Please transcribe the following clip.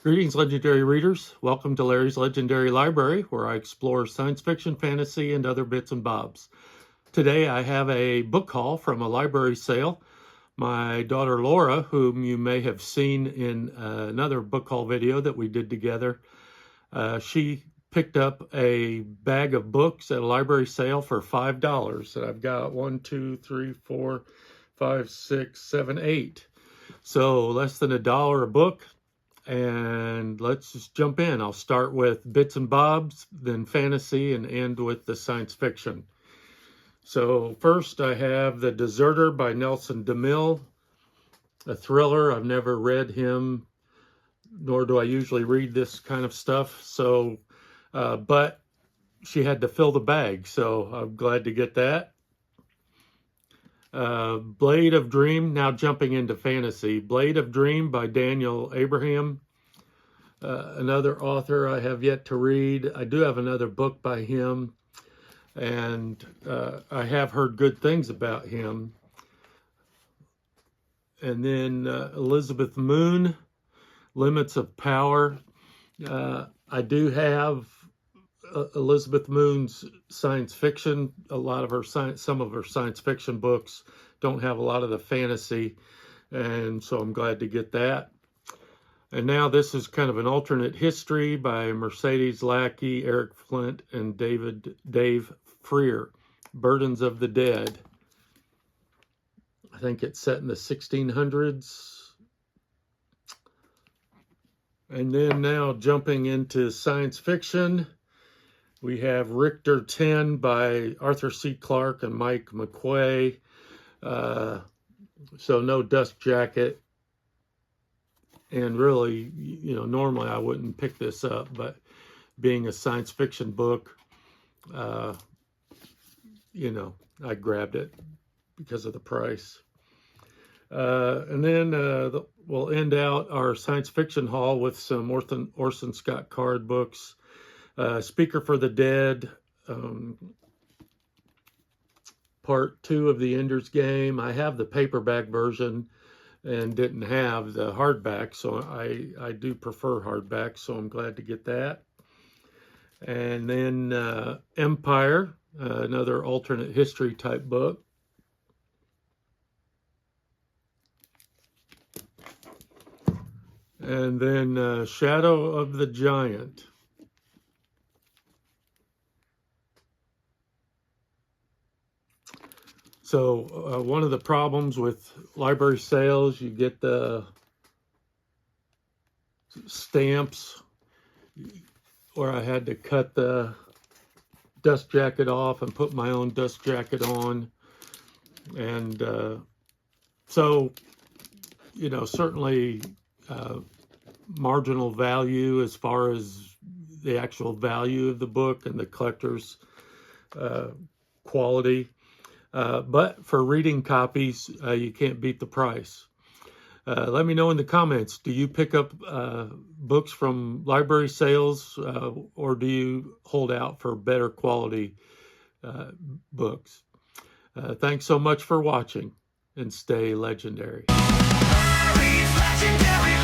Greetings, legendary readers. Welcome to Larry's Legendary Library, where I explore science fiction, fantasy, and other bits and bobs. Today I have a book haul from a library sale. My daughter Laura, whom you may have seen in another book haul video that we did together, she picked up a bag of books at a library sale for $5. And I've got 1, 2, 3, 4, 5, 6, 7, 8. So less than $1 a book. And let's just jump in. I'll start with bits and bobs, then fantasy, and end with the science fiction. So first I have The Deserter by Nelson DeMille, a thriller. I've never read him, nor do I usually read this kind of stuff. So, but she had to fill the bag, so I'm glad to get that. Blade of Dream, now jumping into fantasy. Blade of Dream by Daniel Abraham, another author I have yet to read. I do have another book by him, and I have heard good things about him. And then Elizabeth Moon, Limits of Power. I do have Elizabeth Moon's science fiction. A lot of her some of her science fiction books don't have a lot of the fantasy, and so I'm glad to get that. And now this is kind of an alternate history by Mercedes Lackey, Eric Flint, and Dave Freer. Burdens of the Dead. I think it's set in the 1600s. And then now jumping into science fiction, we have Richter 10 by Arthur C. Clarke and Mike McQuay. So no dust jacket. And really, you know, normally I wouldn't pick this up, but being a science fiction book, you know, I grabbed it because of the price. And then we'll end out our science fiction haul with some Orson Scott Card books. Speaker for the Dead, Part 2 of the Ender's Game. I have the paperback version and didn't have the hardback, so I do prefer hardback, so I'm glad to get that. And then Empire, another alternate history type book. And then Shadow of the Giant. So one of the problems with library sales, you get the stamps, where I had to cut the dust jacket off and put my own dust jacket on. And so, you know, certainly marginal value as far as the actual value of the book and the collector's quality. But for reading copies, you can't beat the price. Let me know in the comments, do you pick up books from library sales or do you hold out for better quality books? Thanks so much for watching, and stay legendary. Legendary.